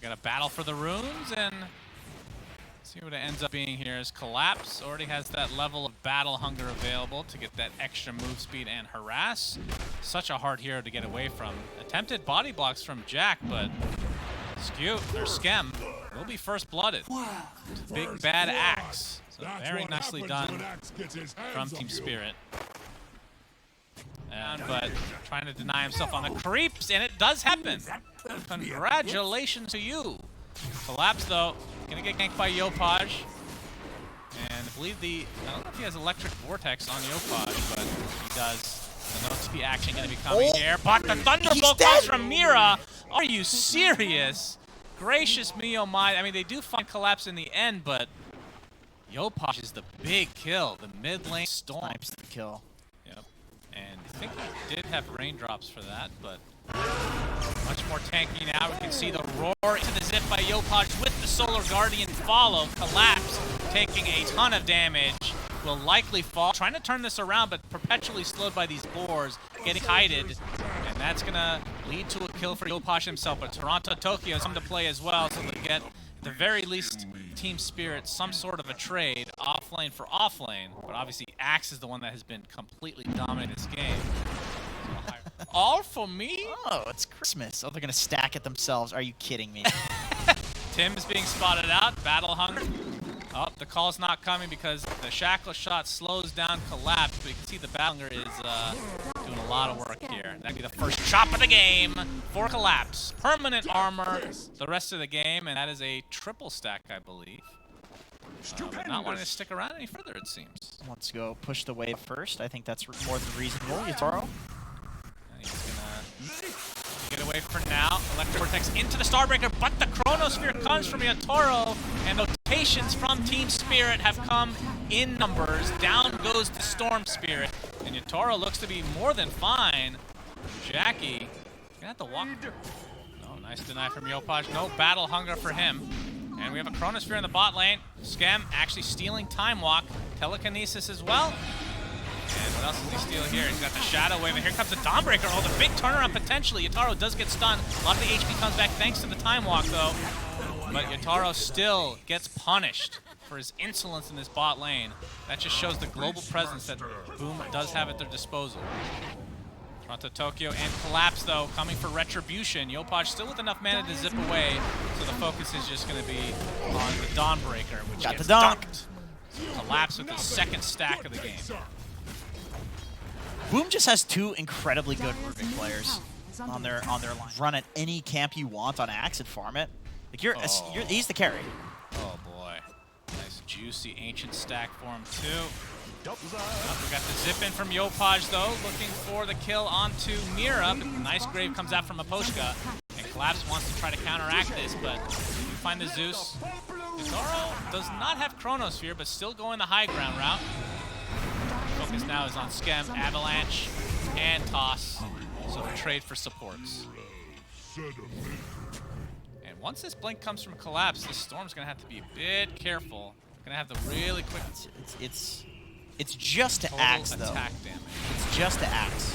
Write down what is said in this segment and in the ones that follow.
got a battle for the runes, and see what it ends up being here is Collapse already has that level of battle hunger available to get that extra move speed and harass. Such a hard hero to get away from. Attempted body blocks from Jack, but Skem will be first blooded. Big bad axe. So very nicely done from Team Spirit. But trying to deny himself on the creeps, and it does happen. Congratulations to you. Collapse, though, gonna get ganked by Yopaj. And I believe I don't know if he has Electric Vortex on Yopaj, but he does. The no TP action gonna be coming here. But the Thunderbolt comes from Mira. Are you serious? Gracious me, oh my. I mean, they do find Collapse in the end, but Yopaj is the big kill. The mid lane storm. Snipes the kill. Yep. And I think he did have raindrops for that, but much more tanky now. We can see the roar into the zip by Yopaj with the Solar Guardian follow. Collapse taking a ton of damage. Will likely fall. Trying to turn this around, but perpetually slowed by these boars. Getting kited. And that's going to lead to a kill for Yopaj himself. But Toronto Tokyo has come to play as well, so they get, at the very least, Team Spirit some sort of a trade, offlane for offlane. But obviously, Axe is the one that has been completely dominating this game. All for me? Oh, it's Christmas. Oh, they're going to stack it themselves. Are you kidding me? Tim is being spotted out. Battle hunger. Oh, the call's not coming because the shackle shot slows down Collapse, but you can see the battle hunger is doing a lot of work here. That'd be the first chop of the game for Collapse. Permanent armor the rest of the game, and that is a triple stack, I believe. But not wanting to stick around any further, it seems. Wants to go push the wave first. I think that's more than reasonable. Yatoro. He's gonna get away for now. Electric Vortex into the Starbreaker, but the Chronosphere comes from Yatoro, and rotations from Team Spirit have come in numbers. Down goes the Storm Spirit, and Yatoro looks to be more than fine. Jackie, gonna have to walk. No, nice deny from Yopaj. No battle hunger for him. And we have a Chronosphere in the bot lane. Skem actually stealing Time Walk. Telekinesis as well. And what else does he steal here? He's got the Shadow Wave, and here comes the Dawnbreaker. Oh, the big turnaround potentially. Yatoro does get stunned. A lot of the HP comes back thanks to the Time Walk, though. But Yatoro still gets punished for his insolence in this bot lane. That just shows the global presence that Boom does have at their disposal. Toronto Tokyo and Collapse, though, coming for Retribution. Yopaj still with enough mana to zip away, so the focus is just going to be on the Dawnbreaker, which gets dunked. Collapse with the second stack of the game. Boom just has two incredibly good moving players on their line. Run at any camp you want on Axe and farm it. Like he's the carry. Oh boy, nice juicy ancient stack for him too. We got the zip in from Yopaj though, looking for the kill onto Mira. But nice grave comes out from Aposhka, and Collapse wants to try to counteract this, but you find the Zeus. Yatoro does not have Chronosphere, but still going the high ground route. Focus now is on Skem, Avalanche, and Toss. So the trade for supports. And once this blink comes from Collapse, this Storm's gonna have to be a bit careful. Gonna have the really quick. It's just to Axe though. Attack damage. It's just to Axe.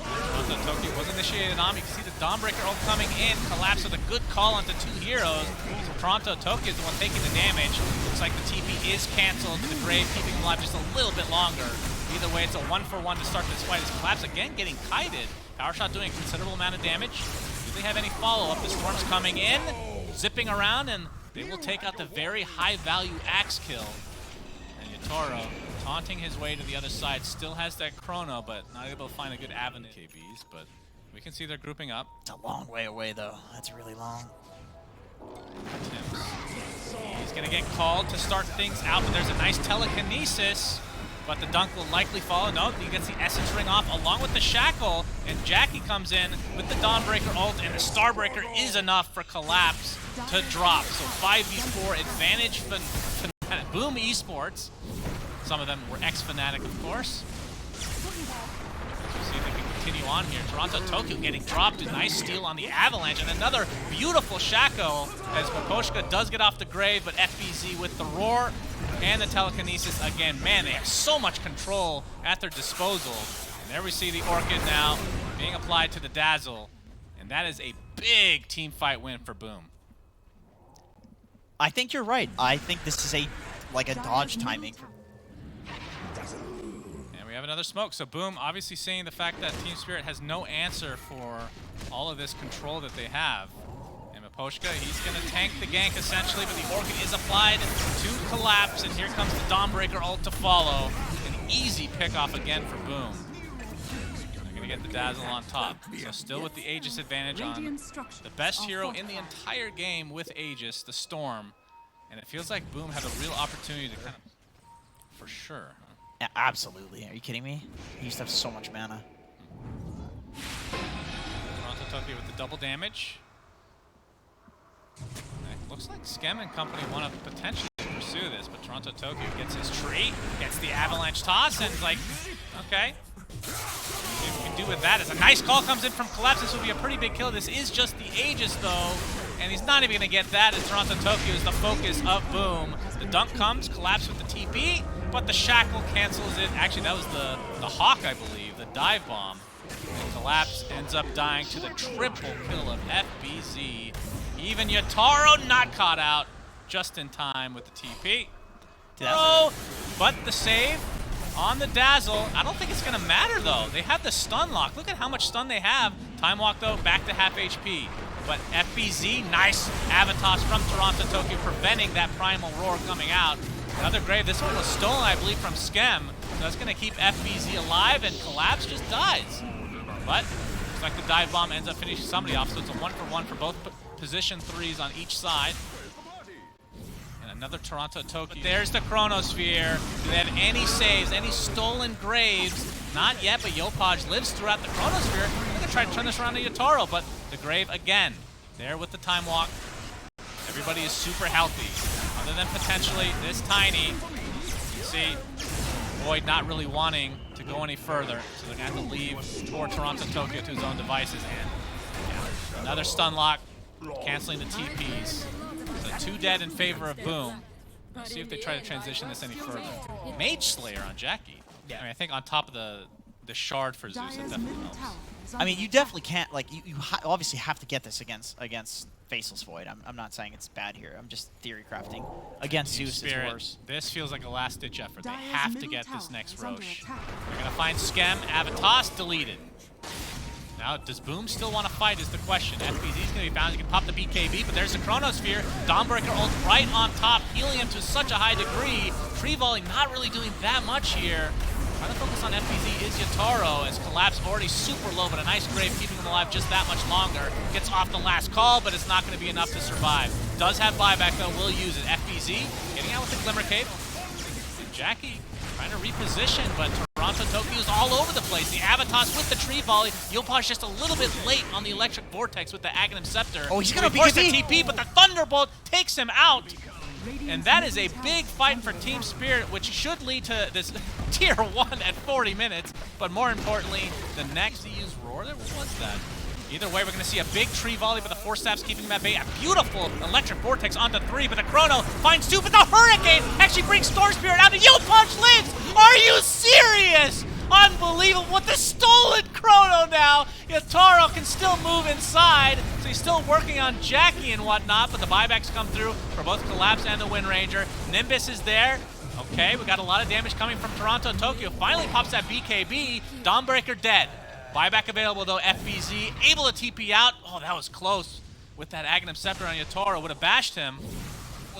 Toronto Tokyo was initiated on. You can see the Dawnbreaker ult coming in. Collapse with a good call onto two heroes. So Toronto Tokyo is the one taking the damage. Looks like the TP is canceled. The Grave keeping him alive just a little bit longer. Either way, it's a 1-for-1 to start this fight as Collapse again getting kited. Power Shot doing a considerable amount of damage. Do they have any follow-up? The Storm's coming in, zipping around, and they will take out the very high-value Axe kill. And Yatoro, taunting his way to the other side, still has that Chrono, but not able to find a good avenue. KBs, but we can see they're grouping up. It's a long way away, though. That's really long. Tim's. He's going to get called to start things out, but there's a nice telekinesis. But the dunk will likely follow. No, he gets the Essence Ring off along with the Shackle, and Jackie comes in with the Dawnbreaker ult, and the Starbreaker is enough for Collapse to drop. So 5v4 advantage for Boom Esports. Some of them were ex-Fnatic, of course. Let's see if they can continue on here. Toronto Tokyo getting dropped. A nice steal on the Avalanche, and another beautiful Shackle as Poposhka does get off the grave, but FBZ with the roar. And the telekinesis again. Man, they have so much control at their disposal. And there we see the Orchid now being applied to the Dazzle. And that is a big team fight win for Boom. I think you're right. I think this is like a dodge timing. And we have another smoke. So Boom obviously seeing the fact that Team Spirit has no answer for all of this control that they have. And Miposhka, he's going to tank the gank essentially, but the Orchid is applied to Collapse, and here comes the Dawnbreaker ult to follow. An easy pickoff again for Boom. They're going to get the Dazzle on top. So still with the Aegis advantage on the best hero in the entire game with Aegis, the Storm. And it feels like Boom had a real opportunity to kind of, for sure. Yeah, absolutely. Are you kidding me? He used to have so much mana. Toronto Tokyo with the double damage. It looks like Skem and company want to potentially pursue this, but Toronto Tokyo gets his tree, gets the avalanche toss, and like, okay. See what we can do with that. As a nice call comes in from Collapse, this will be a pretty big kill. This is just the Aegis though, and he's not even going to get that, as Toronto Tokyo is the focus of Boom. The dunk comes, Collapse with the TP, but the Shackle cancels it. Actually, that was the Hawk, I believe, the dive bomb. And Collapse ends up dying to the triple kill of FBZ. Even Yatoro not caught out just in time with the TP. Oh, but the save on the Dazzle. I don't think it's going to matter, though. They have the stun lock. Look at how much stun they have. Time walk, though, back to half HP. But FBZ, nice Avatos from Toronto Tokyo, preventing that Primal Roar coming out. Another grave. This one was stolen, I believe, from Skem. So that's going to keep FBZ alive, and Collapse just dies. But looks like the dive bomb ends up finishing somebody off, so it's a 1-for-1 for both position 3s on each side. And another Toronto Tokyo. But there's the Chronosphere. Do they have any saves, any stolen graves? Not yet, but Yopaj lives throughout the Chronosphere. I'm going to try to turn this around to Yatoro, but the grave again. There with the time walk. Everybody is super healthy. Other than potentially this Tiny. You see Void not really wanting to go any further, so they're going to have to leave toward Toronto Tokyo to his own devices. And yeah, another stun lock, canceling the TPs. So 2 dead in favor of Boom. Let's see if they try to transition this any further. Mage Slayer on Jackie. I mean, I think on top of the shard for Zeus, it definitely helps. I mean, you definitely can't, like, you obviously have to get this against Faceless Void. I'm not saying it's bad here. I'm just theory crafting. Against Zeus, it's worse. This feels like a last-ditch effort. They have to get this next Roche. They're going to find Skem, Avatos, deleted. Now, does Boom still want to fight is the question. FBZ's going to be found. He can pop the BKB, but there's the Chronosphere. Dawnbreaker ult right on top, healing him to such a high degree. Tree Volley not really doing that much here. Trying to focus on FBZ is Yatoro, as Collapse already super low, but a nice grave keeping him alive just that much longer. Gets off the last call, but it's not going to be enough to survive. Does have buyback though, will use it. FBZ getting out with the Glimmer Cape. And Jackie trying to reposition, but Toronto Tokyo is all over the place. The Avatos with the Tree Volley. Yopaj just a little bit late on the Electric Vortex with the Aghanim Scepter. Oh, he's going to be the TP, but the Thunderbolt takes him out. And that is a big fight for Team Spirit, which should lead to this tier 1 at 40 minutes. But more importantly, the next he used Roar there? What was that? Either way, we're going to see a big Tree Volley, but the Force Staff's keeping him at bay. A beautiful Electric Vortex onto 3, but the Chrono finds 2, but the Hurricane actually brings Storm Spirit out, and Yopaj lives! Are you serious? Unbelievable. With the stolen Chrono now, Yatoro can still move inside, so he's still working on Jackie and whatnot, but the buybacks come through for both Collapse and the Wind Ranger. Nimbus is there. Okay, we got a lot of damage coming from Toronto Tokyo. Finally pops that BKB. Dawnbreaker dead. Buyback available though, FBZ able to TP out. Oh, that was close. With that Aghanim Scepter on Yatoro, would have bashed him.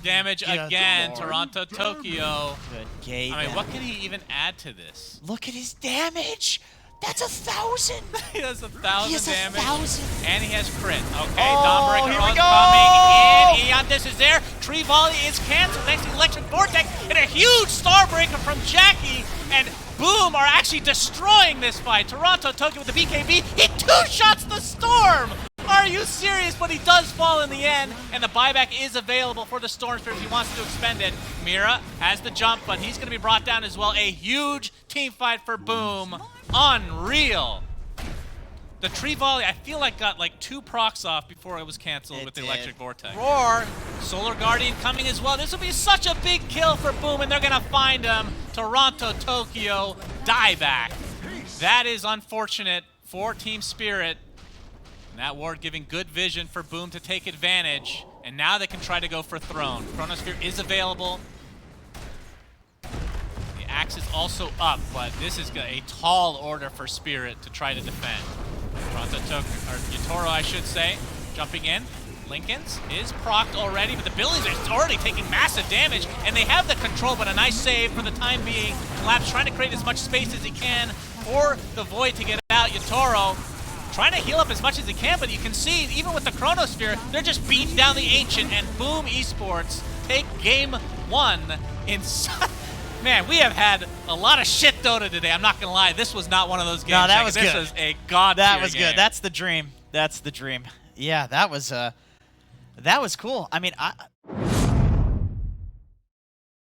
Damage again, Toronto Tokyo. Good game. I mean, what can he even add to this? Look at his damage. That's 1,000. He has 1,000 damage. 1,000. And he has crit. Okay, oh, Dawnbreaker here we coming go. in. Eon, this is there. Tree Volley is canceled next to Electric Vortex. And a huge Starbreaker from Jackie. And Boom are actually destroying this fight. Toronto Tokyo with the BKB. He 2-shots the Storm. Are you serious? But he does fall in the end, and the buyback is available for the Storm Spirit if he wants to expend it. Mira has the jump, but he's going to be brought down as well. A huge team fight for Boom. Unreal. The Tree Volley, I feel like, got like 2 procs off before it was canceled with the Electric Vortex. Roar, Solar Guardian coming as well. This will be such a big kill for Boom, and they're going to find him. Toronto Tokyo dieback. That is unfortunate for Team Spirit. And that ward giving good vision for Boom to take advantage. And now they can try to go for Throne. Chronosphere is available. The axe is also up, but this is a tall order for Spirit to try to defend. Toronto took, or Yatoro I should say, jumping in. Lincoln's is procced already, but the Billies are already taking massive damage, and they have the control, but a nice save for the time being. Collapse trying to create as much space as he can for the Void to get out. Yatoro trying to heal up as much as he can, but you can see, even with the Chronosphere, they're just beating down the Ancient, and Boom Esports take game 1 in... Man, we have had a lot of shit Dota today, I'm not gonna lie. This was not one of those games. No, that was this good. was a god That was game. good. That's the dream. That's the dream. Yeah, that was cool. I mean,